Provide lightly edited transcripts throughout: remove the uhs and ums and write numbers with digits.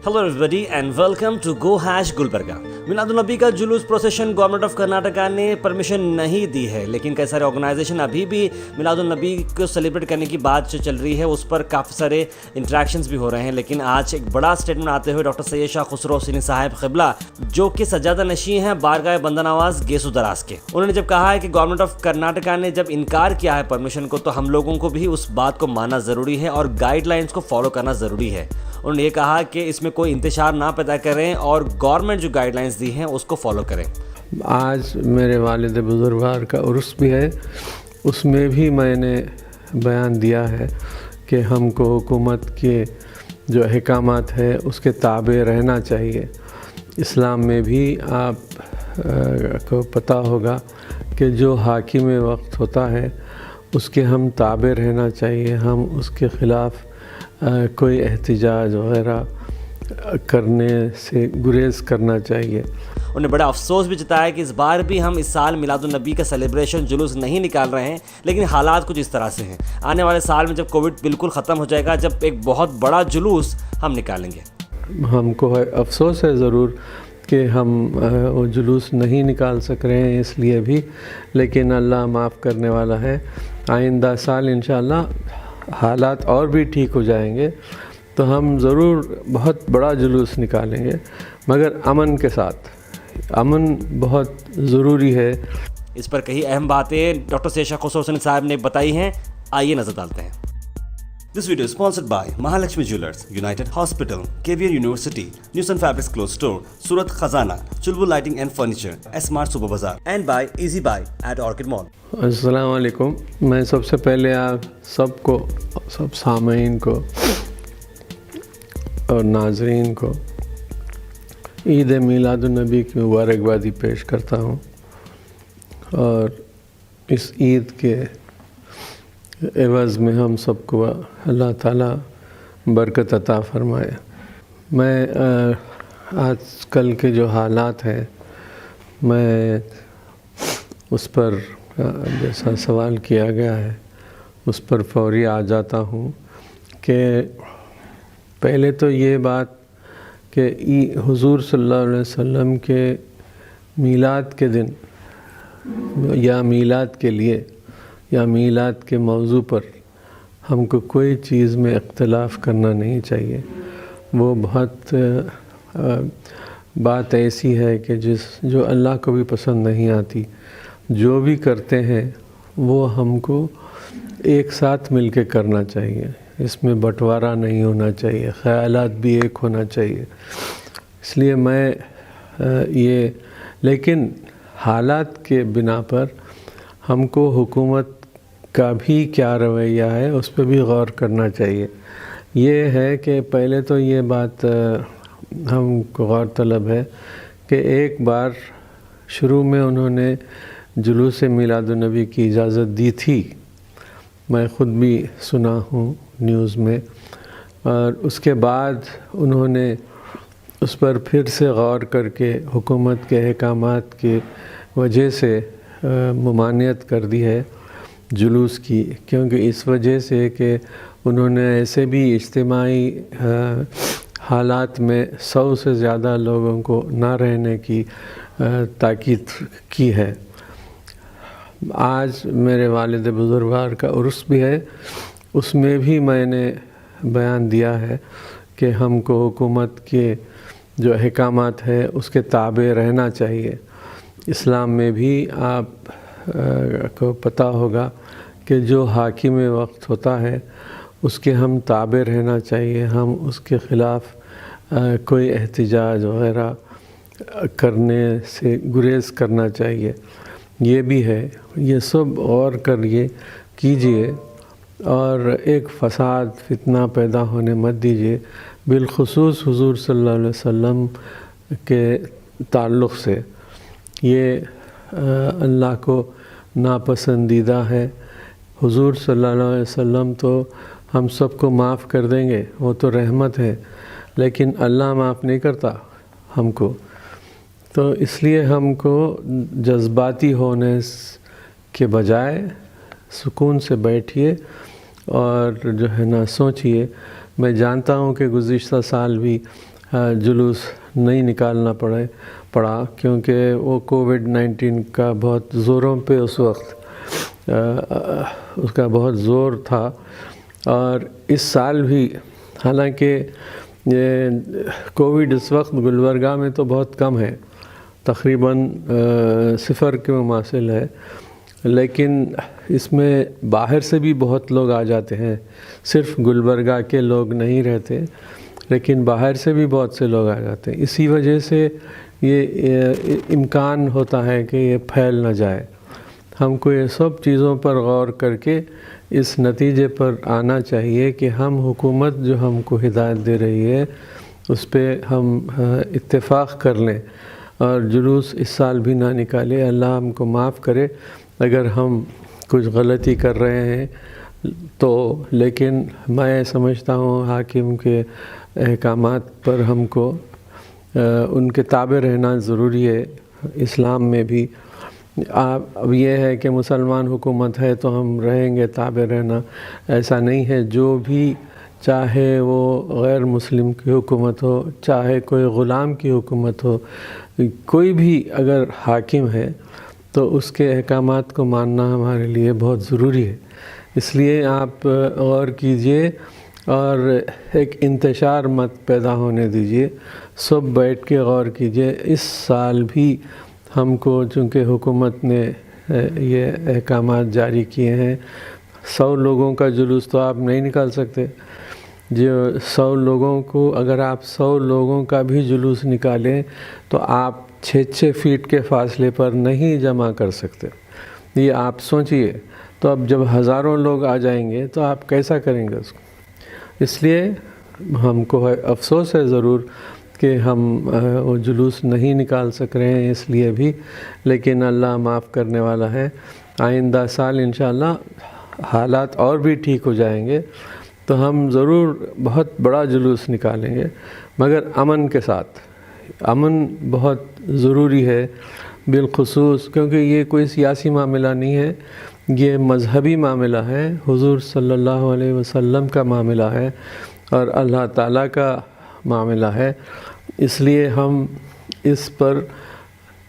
Hello everybody and welcome to Go Hash Gulbarga. मिलादुन्नबी का जुलूस procession government of Karnataka ने permission नहीं दी है, लेकिन कई सारे ऑर्गेनाइजेशन अभी भी मिलादुन्नबी को सेलिब्रेट करने की बात जो चल रही है उस पर काफ़ी सारे इंटरेक्शंस भी हो रहे हैं। लेकिन आज एक बड़ा स्टेटमेंट आते हुए डॉक्टर सैयद शाह खुसरो हुसैनी साहब क़िबला, जो कि सज्जादा नशी हैं बारगाह बंदनवाज गेसु दराज के, उन्होंने जब कहा है कि गवर्नमेंट ऑफ कर्नाटका ने जब इनकार किया है परमिशन को, तो हम लोगों को भी उस बात को मानना ज़रूरी है और गाइडलाइंस को फॉलो करना ज़रूरी है। उन्होंने ये कहा कि इसमें कोई इंतशार ना पैदा करें और गवर्नमेंट जो गाइडलाइंस दी हैं उसको फॉलो करें। आज मेरे वालिद बुजुर्गवार का उर्स भी है, उसमें भी मैंने बयान दिया है कि हमको हुकूमत के जो अहकामात है उसके ताबे रहना चाहिए। इस्लाम में भी आप को पता होगा कि जो हाकिम वक्त होता है उसके हम ताबे रहना चाहिए, हम उसके ख़िलाफ़ कोई एहतिजाज वगैरह करने से गुरेज करना चाहिए। उन्हें बड़ा अफसोस भी जताया कि इस बार भी हम इस साल मिलादुन्नबी का सेलिब्रेशन जुलूस नहीं निकाल रहे हैं, लेकिन हालात कुछ इस तरह से हैं। आने वाले साल में जब कोविड बिल्कुल ख़त्म हो जाएगा, जब एक बहुत बड़ा जुलूस हम निकालेंगे। हमको अफसोस है ज़रूर कि हम वो जुलूस नहीं निकाल सक रहे हैं इसलिए भी, लेकिन अल्लाह माफ़ करने वाला है। आइंदा साल इंशाअल्लाह हालात और भी ठीक हो जाएंगे तो हम ज़रूर बहुत बड़ा जुलूस निकालेंगे, मगर अमन के साथ। अमन बहुत ज़रूरी है। इस पर कई अहम बातें डॉक्टर सैयद शाह खुसरो हुसैनी साहब ने बताई हैं, आइए नजर डालते हैं। This video is sponsored by Mahalakshmi Jewelers, United Hospital, KVR University, Newson Fabrics Clothes Store, Surat Khazana, Chulbul Lighting and Furniture, S-Mart Super Bazaar, and by Easy Buy at Orchid Mall. अस्सलाम वालेकुम। मैं सबसे पहले आप सबको, सब सामीन को और नाजरीन को ईद मिलादुन्नबी की मुबारकबादी पेश करता हूँ और इस ईद के एवज़ में हम सबको अल्लाह ताला बरकत अता फ़रमाए। मैं आजकल के जो हालात हैं, मैं उस पर जैसा सवाल किया गया है उस पर फौरी आ जाता हूँ कि पहले तो ये बात कि हुज़ूर सल्लल्लाहु अलैहि वसल्लम के मीलाद के दिन या मीलाद के लिए या मीलाद के मौजू पर हमको कोई चीज़ में इख्तिलाफ़ करना नहीं चाहिए। वो बहुत बात ऐसी है कि जो अल्लाह को भी पसंद नहीं आती। जो भी करते हैं वो हमको एक साथ मिलके करना चाहिए, इसमें बंटवारा नहीं होना चाहिए, ख़यालात भी एक होना चाहिए। इसलिए मैं लेकिन हालात के बिना पर हमको हुकूमत का भी क्या रवैया है उस पर भी गौर करना चाहिए। ये है कि पहले तो ये बात हमको गौर तलब है कि एक बार शुरू में उन्होंने जुलूस मिलादुन्नबी की इजाज़त दी थी, मैं ख़ुद भी सुना हूँ न्यूज़ में, और उसके बाद उन्होंने उस पर फिर से गौर करके हुकूमत के अहकामात के वजह से ममानियत कर दी है जुलूस की, क्योंकि इस वजह से कि उन्होंने ऐसे भी इज्तिमाई हालात में 100 से ज़्यादा लोगों को ना रहने की ताकीद की है। आज मेरे वालिद बुजुर्गवार का उर्स भी है, उसमें भी मैंने बयान दिया है कि हमको हुकूमत के जो अहकामात है उसके ताबे रहना चाहिए। इस्लाम में भी आप को पता होगा कि जो हाकिम वक्त होता है उसके हम ताबे रहना चाहिए, हम उसके ख़िलाफ़ कोई एहतिजाज वगैरह करने से गुरेज करना चाहिए। ये भी है, ये सब गौर करिए, कीजिए और एक फ़साद फितना पैदा होने मत दीजिए, बिलख़ुसूस हुज़ूर सल्लल्लाहु अलैहि वसल्लम के ताल्लुक़ से। ये अल्लाह को नापसंदीदा है। हुज़ूर सल्लल्लाहु अलैहि वसल्लम तो हम सबको माफ़ कर देंगे, वो तो रहमत है, लेकिन अल्लाह माफ़ नहीं करता हमको। तो इसलिए हमको जज्बाती होने के बजाय सुकून से बैठिए और जो है ना सोचिए। मैं जानता हूँ कि गुज़िश्ता साल भी जुलूस नहीं निकालना पड़ा क्योंकि वो कोविड-19 का बहुत ज़ोरों पे उस वक्त उसका बहुत ज़ोर था। और इस साल भी हालांकि ये कोविड इस वक्त गुलबर्गा में तो बहुत कम है, तकरीबन 0 के मुमासिल है, लेकिन इसमें बाहर से भी बहुत लोग आ जाते हैं। सिर्फ गुलबर्गा के लोग नहीं रहते, लेकिन बाहर से भी बहुत से लोग आ जाते हैं। इसी वजह से ये इम्कान होता है कि ये फैल न जाए। हमको ये सब चीज़ों पर गौर करके इस नतीजे पर आना चाहिए कि हम हुकूमत जो हमको हिदायत दे रही है उस पर हम इत्तेफाक कर लें और जुलूस इस साल भी ना निकालें। अल्लाह हमको माफ़ करे अगर हम कुछ गलती कर रहे हैं तो, लेकिन मैं समझता हूँ हाकिम के अहकामात पर हमको उनके ताबे रहना ज़रूरी है। इस्लाम में भी अब ये है कि मुसलमान हुकूमत है तो हम रहेंगे, ताबे रहना ऐसा नहीं है। जो भी चाहे वो गैर मुस्लिम की हुकूमत हो, चाहे कोई ग़ुलाम की हुकूमत हो, कोई भी अगर हाकिम है तो उसके अहकामात को मानना हमारे लिए बहुत ज़रूरी है। इसलिए आप गौर कीजिए और एक इंतशार मत पैदा होने दीजिए, सब बैठ के गौर कीजिए। इस साल भी हमको चूँकि हुकूमत ने ये अहकामात जारी किए हैं, 100 लोगों का जुलूस तो आप नहीं निकाल सकते। जो 100 लोगों को, अगर आप 100 लोगों का भी जुलूस निकालें तो आप 6-6 फीट के फासले पर नहीं जमा कर सकते। ये आप सोचिए, तो अब जब हज़ारों लोग आ जाएंगे तो आप कैसा करेंगे उसको। इसलिए हमको अफसोस है ज़रूर कि हम वो जुलूस नहीं निकाल सक रहे हैं, इसलिए भी, लेकिन अल्लाह माफ़ करने वाला है। आइंदा साल इंशाअल्लाह हालात और भी ठीक हो जाएंगे तो हम ज़रूर बहुत बड़ा जुलूस निकालेंगे, मगर अमन के साथ। अमन बहुत ज़रूरी है बिलखुसूस, क्योंकि ये कोई सियासी मामला नहीं है, ये मज़हबी मामला है, हुज़ूर सल्लल्लाहु अलैहि वसल्लम का मामला है और अल्लाह ताला का मामला है। इसलिए हम इस पर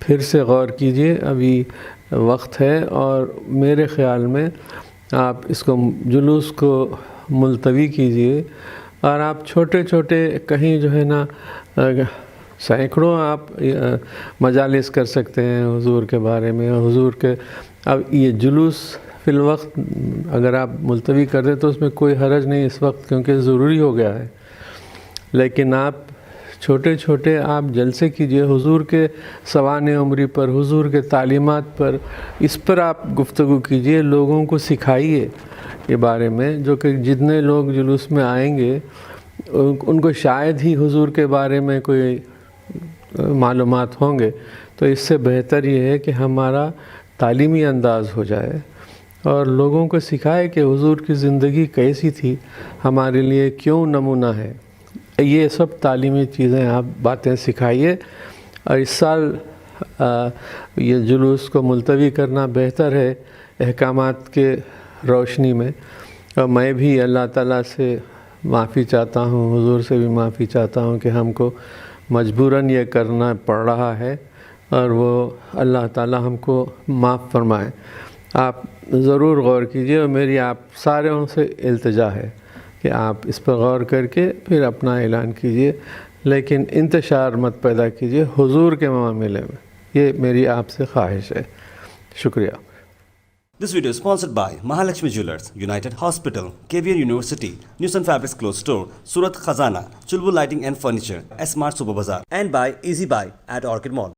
फिर से गौर कीजिए, अभी वक्त है और मेरे ख़्याल में आप इसको जुलूस को मुलतवी कीजिए और आप छोटे छोटे कहीं जो है ना सैकड़ों आप मजालिस कर सकते हैं हुजूर के बारे में, हुजूर के। अब ये जुलूस फ़िल वक्त अगर आप मुलतवी कर दें तो उसमें कोई हरज नहीं इस वक्त, क्योंकि ज़रूरी हो गया है। लेकिन आप छोटे छोटे आप जलसे कीजिए हुजूर के सवाने उम्री पर, हुजूर के तालीमात पर, इस पर आप गुफ्तगू कीजिए, लोगों को सिखाइए ये बारे में। जो कि जितने लोग जुलूस में आएंगे उनको शायद ही हुजूर के बारे में कोई मालूमात होंगे, तो इससे बेहतर ये है कि हमारा तालीमी अंदाज़ हो जाए और लोगों को सिखाए कि हुजूर की ज़िंदगी कैसी थी, हमारे लिए क्यों नमूना है। ये सब तालीमी चीज़ें आप बातें सिखाइए और इस साल ये जुलूस को मुलतवी करना बेहतर है अहकामात के रोशनी में। और मैं भी अल्लाह ताला से माफ़ी चाहता हूँ, हुजूर से भी माफ़ी चाहता हूँ कि हमको मजबूरन ये करना पड़ रहा है और वो अल्लाह ताला हमको माफ़ फरमाए। आप ज़रूर गौर कीजिए और मेरी आप सारों से इल्तिजा है कि आप इस पर गौर करके फिर अपना ऐलान कीजिए, लेकिन इंतशार मत पैदा कीजिए हुजूर के मामले में। ये मेरी आपसे ख्वाहिश है। शुक्रिया। This video is sponsored by Mahalakshmi Jewelers, United Hospital, KVR University, News and Fabrics Clothes Store, Surat Khazana, Chulbul Lighting and Furniture, S Mart Super Bazaar, and by Easy Buy at Orchid Mall.